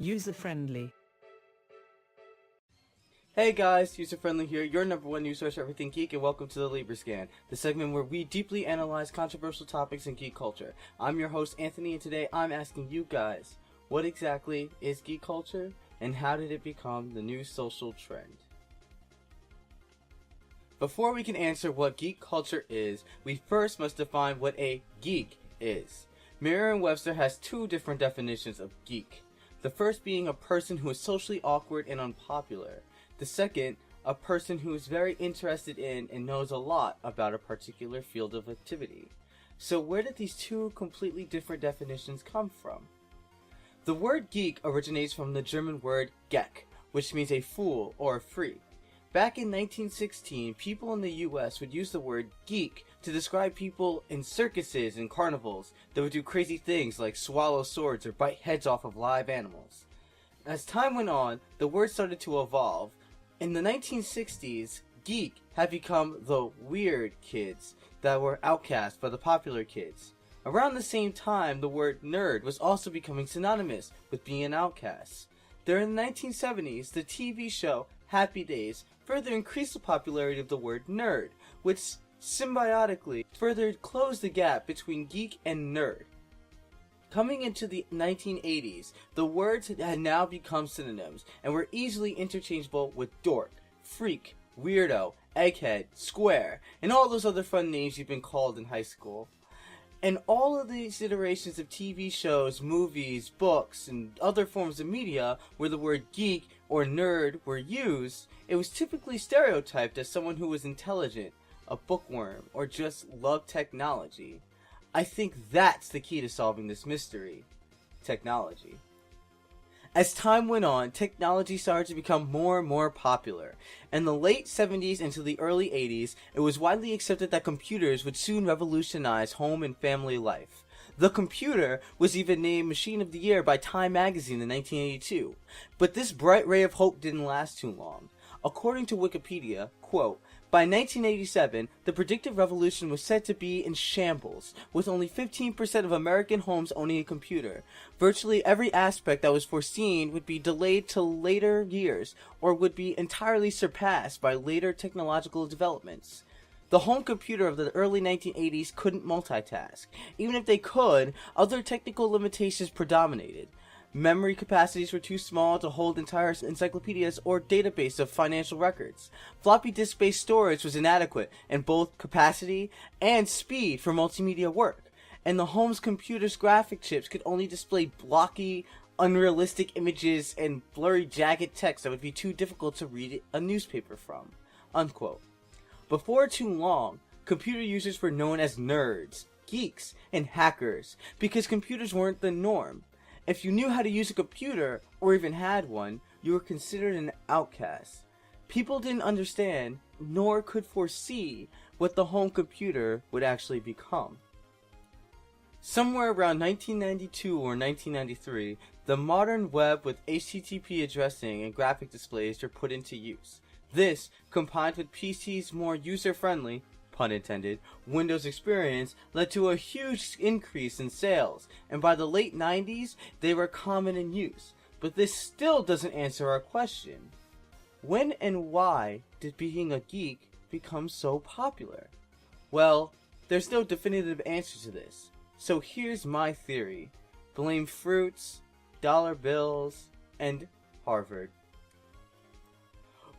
UzerFriendly. Hey guys, UzerFriendly here, your number one news source for everything geek, and welcome to the Libra Scan, the segment where we deeply analyze controversial topics in geek culture. I'm your host Anthony, and today I'm asking you guys, what exactly is geek culture, and how did it become the new social trend? Before we can answer what geek culture is, we first must define what a geek is. Merriam-Webster has two different definitions of geek. The first being a person who is socially awkward and unpopular. The second, a person who is very interested in and knows a lot about a particular field of activity. So where did these two completely different definitions come from? The word geek originates from the German word Geck, which means a fool or a freak. Back in 1916, people in the US would use the word geek to describe people in circuses and carnivals that would do crazy things like swallow swords or bite heads off of live animals. As time went on, the word started to evolve. In the 1960s, geek had become the weird kids that were outcast by the popular kids. Around the same time, the word nerd was also becoming synonymous with being an outcast. During the 1970s, the TV show Happy Days further increased the popularity of the word nerd, which symbiotically further closed the gap between geek and nerd. Coming into the 1980s, the words had now become synonyms and were easily interchangeable with dork, freak, weirdo, egghead, square, and all those other fun names you've been called in high school. And all of these iterations of TV shows, movies, books, and other forms of media where the word geek or nerd were used, it was typically stereotyped as someone who was intelligent, a bookworm, or just loved technology. I think that's the key to solving this mystery. Technology. As time went on, technology started to become more and more popular. In the late 70s into the early 80s, it was widely accepted that computers would soon revolutionize home and family life. The computer was even named Machine of the Year by Time magazine in 1982. But this bright ray of hope didn't last too long. According to Wikipedia, quote, by 1987, the predictive revolution was said to be in shambles, with only 15% of American homes owning a computer. Virtually every aspect that was foreseen would be delayed to later years, or would be entirely surpassed by later technological developments. The home computer of the early 1980s couldn't multitask. Even if they could, other technical limitations predominated. Memory capacities were too small to hold entire encyclopedias or database of financial records. Floppy disk-based storage was inadequate in both capacity and speed for multimedia work. And the home's computer's graphic chips could only display blocky, unrealistic images and blurry, jagged text that would be too difficult to read a newspaper from. Unquote. Before too long, computer users were known as nerds, geeks, and hackers because computers weren't the norm. If you knew how to use a computer, or even had one, you were considered an outcast. People didn't understand, nor could foresee, what the home computer would actually become. Somewhere around 1992 or 1993, the modern web with HTTP addressing and graphic displays were put into use. This, combined with PC's more user-friendly, pun intended, Windows experience led to a huge increase in sales, and by the late 90s, they were common in use. But this still doesn't answer our question. When and why did being a geek become so popular? Well, there's no definitive answer to this. So here's my theory. Blame fruits, dollar bills, and Harvard.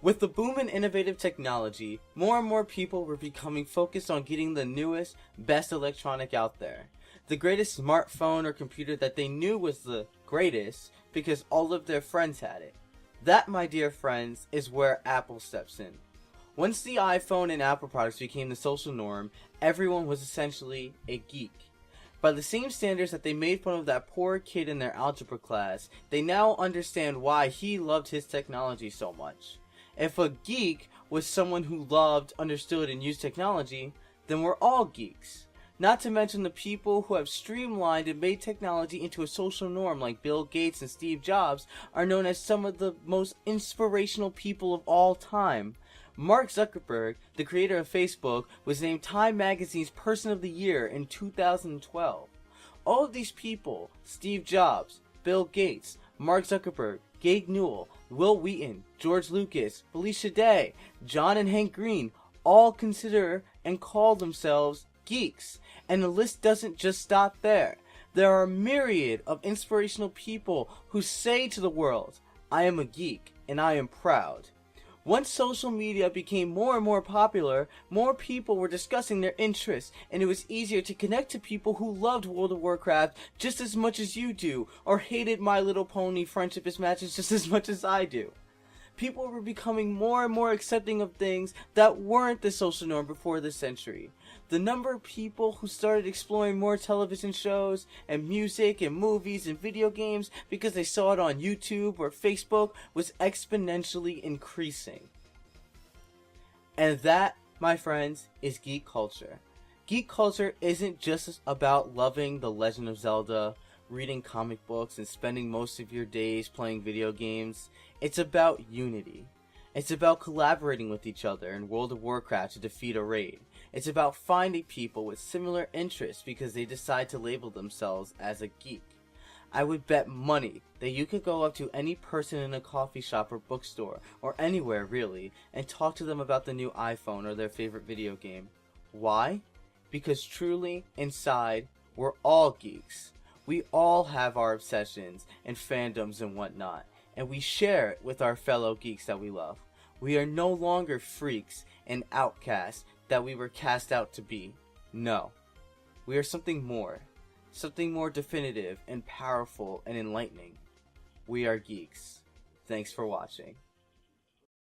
With the boom in innovative technology, more and more people were becoming focused on getting the newest, best electronic out there. The greatest smartphone or computer that they knew was the greatest because all of their friends had it. That, my dear friends, is where Apple steps in. Once the iPhone and Apple products became the social norm, everyone was essentially a geek. By the same standards that they made fun of that poor kid in their algebra class, they now understand why he loved his technology so much. If a geek was someone who loved, understood, and used technology, then we're all geeks. Not to mention the people who have streamlined and made technology into a social norm like Bill Gates and Steve Jobs are known as some of the most inspirational people of all time. Mark Zuckerberg, the creator of Facebook, was named Time Magazine's Person of the Year in 2012. All of these people, Steve Jobs, Bill Gates, Mark Zuckerberg, Gabe Newell, Will Wheaton, George Lucas, Felicia Day, John and Hank Green all consider and call themselves geeks. And the list doesn't just stop there. There are a myriad of inspirational people who say to the world, I am a geek and I am proud. Once social media became more and more popular, more people were discussing their interests, and it was easier to connect to people who loved World of Warcraft just as much as you do, or hated My Little Pony Friendship is Matches just as much as I do. People were becoming more and more accepting of things that weren't the social norm before this century. The number of people who started exploring more television shows and music and movies and video games because they saw it on YouTube or Facebook was exponentially increasing. And that, my friends, is geek culture. Geek culture isn't just about loving The Legend of Zelda, reading comic books, and spending most of your days playing video games. It's about unity. It's about collaborating with each other in World of Warcraft to defeat a raid. It's about finding people with similar interests because they decide to label themselves as a geek. I would bet money that you could go up to any person in a coffee shop or bookstore, or anywhere really, and talk to them about the new iPhone or their favorite video game. Why? Because truly, inside, we're all geeks. We all have our obsessions and fandoms and whatnot, and we share it with our fellow geeks that we love. We are no longer freaks and outcasts that we were cast out to be. No. We are something more definitive and powerful and enlightening. We are geeks. Thanks for watching.